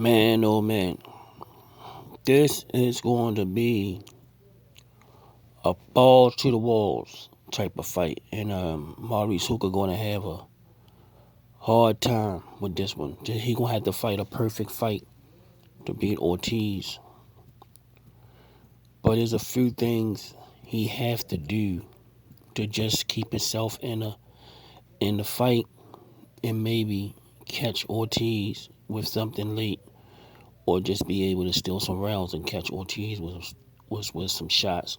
Man, oh man, this is going to be a ball to the walls type of fight, and Maurice Hooker going to have a hard time with this one. He gonna have to fight a perfect fight to beat Ortiz, but there's a few things he have to do to just keep himself in the fight and maybe catch Ortiz with something late, or just be able to steal some rounds and catch Ortiz with some shots.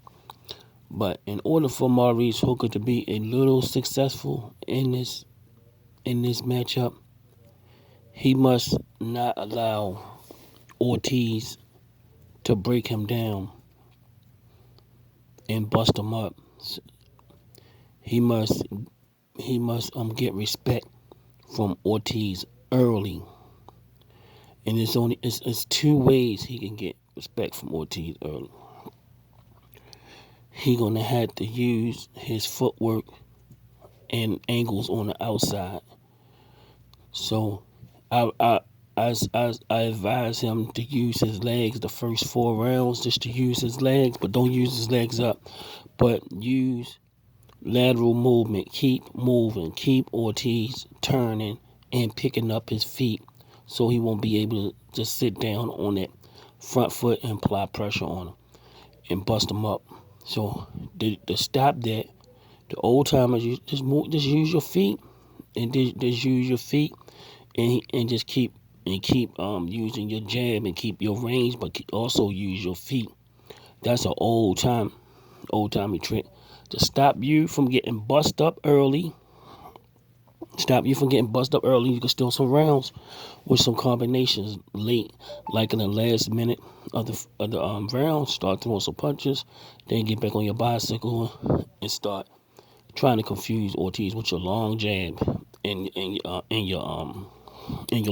But in order for Maurice Hooker to be a little successful in this matchup, he must not allow Ortiz to break him down and bust him up. He must get respect from Ortiz early. And it's two ways he can get respect from Ortiz early. He gonna have to use his footwork and angles on the outside. So I advise him to use his legs the first 4 rounds, just to use his legs, but don't use his legs up. But use lateral movement. Keep moving. Keep Ortiz turning and picking up his feet so he won't be able to just sit down on that front foot and apply pressure on him and bust him up. So to stop that, the old timers, you just use your feet and just use your feet and just keep using your jab and keep your range, but also use your feet. That's an old timey trick to stop you from getting bust up early. Stop you from getting bust up early. You can steal some rounds with some combinations late, like in the last minute of the round. Start throwing some punches, then get back on your bicycle and start trying to confuse Ortiz with your long jab and your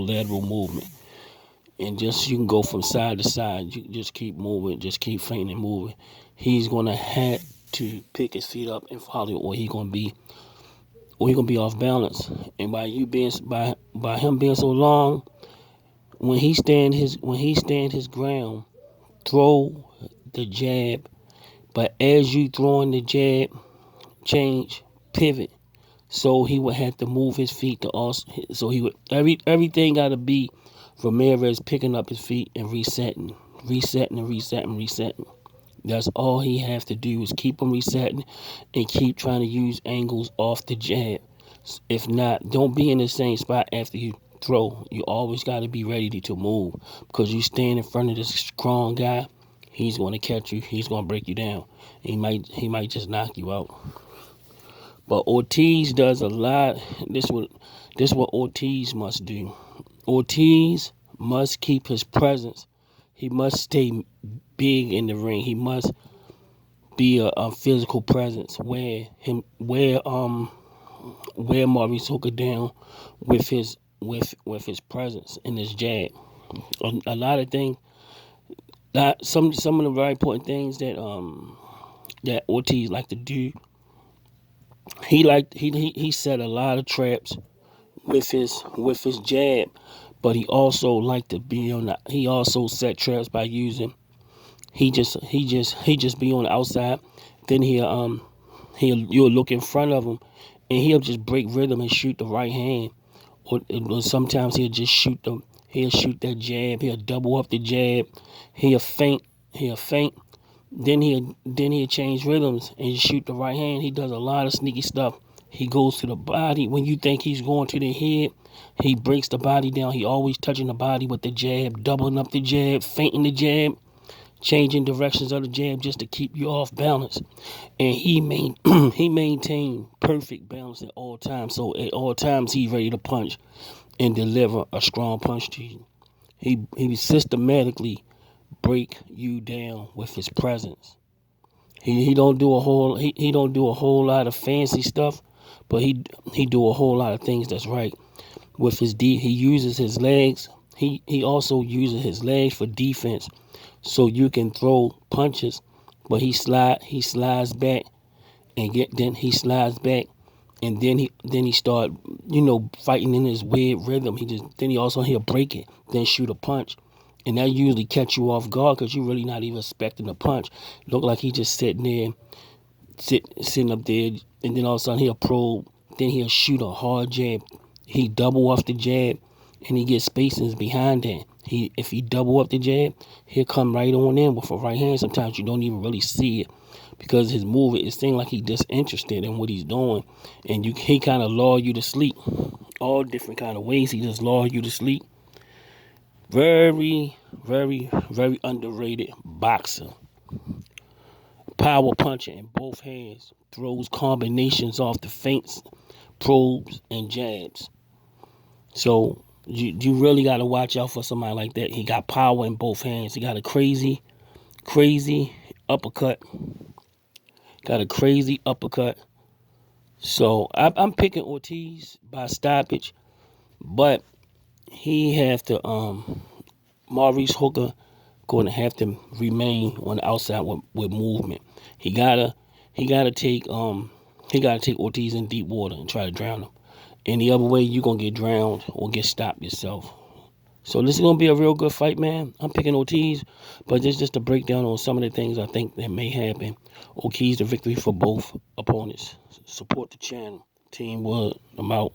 lateral movement. And just you can go from side to side. You just keep moving, just keep feinting and moving. He's gonna have to pick his feet up and follow, or he gonna be off balance. And by him being so long, when he stand his ground, throw the jab. But as you throwing the jab, change, pivot. So he would have to move his feet to also. So he would everything got to be Ramirez picking up his feet and resetting. That's all he has to do is keep him resetting and keep trying to use angles off the jab. If not, don't be in the same spot after you throw. You always got to be ready to move, because you stand in front of this strong guy, he's going to catch you. He's going to break you down. He might just knock you out. But Ortiz does a lot. This what Ortiz must do. Ortiz must keep his presence. He must stay big in the ring. He must be a physical presence. Wear Maurice Hooker down with his presence and his jab. A lot of things. Some of the very important things that Ortiz like to do. He set a lot of traps with his jab, but he also like to be on the. He also set traps by using. He just be on the outside. Then you'll look in front of him, and he'll just break rhythm and shoot the right hand. Or sometimes he'll shoot that jab. He'll double up the jab. He'll feint. Then he'll change rhythms and shoot the right hand. He does a lot of sneaky stuff. He goes to the body. When you think he's going to the head, he breaks the body down. He always touching the body with the jab, doubling up the jab, feinting the jab, changing directions of the jab just to keep you off balance. And he maintained perfect balance at all times. So at all times he's ready to punch and deliver a strong punch to you. He systematically break you down with his presence. He don't do a whole lot of fancy stuff, but he do a whole lot of things that's right. With he uses his legs. He also uses his legs for defense, so you can throw punches, but he slides back he slides back and then he start, fighting in his weird rhythm. Then he also he'll break it, then shoot a punch, and that usually catch you off guard because you really not even expecting a punch. Look like he just sitting there, sitting up there, and then all of a sudden he'll probe, then he'll shoot a hard jab. He double off the jab, and he gets spacings behind that. If he double up the jab, he'll come right on in with a right hand. Sometimes you don't even really see it because his movement, it seems like he's disinterested in what he's doing, and he kind of lull you to sleep. All different kind of ways he just lull you to sleep. Very, very, very underrated boxer. Power puncher in both hands. Throws combinations off the feints, probes, and jabs. So you really got to watch out for somebody like that. He got power in both hands. He got a crazy, crazy uppercut. Got a crazy uppercut. So I'm picking Ortiz by stoppage, but he have to Maurice Hooker going to have to remain on the outside with movement. He gotta take Ortiz in deep water and try to drown him. Any other way, you're gonna get drowned or get stopped yourself. So this is gonna be a real good fight, man. I'm picking Ortiz, but this is just a breakdown on some of the things I think that may happen. Ortiz the victory for both opponents. Support the channel. Team Wood, I'm out.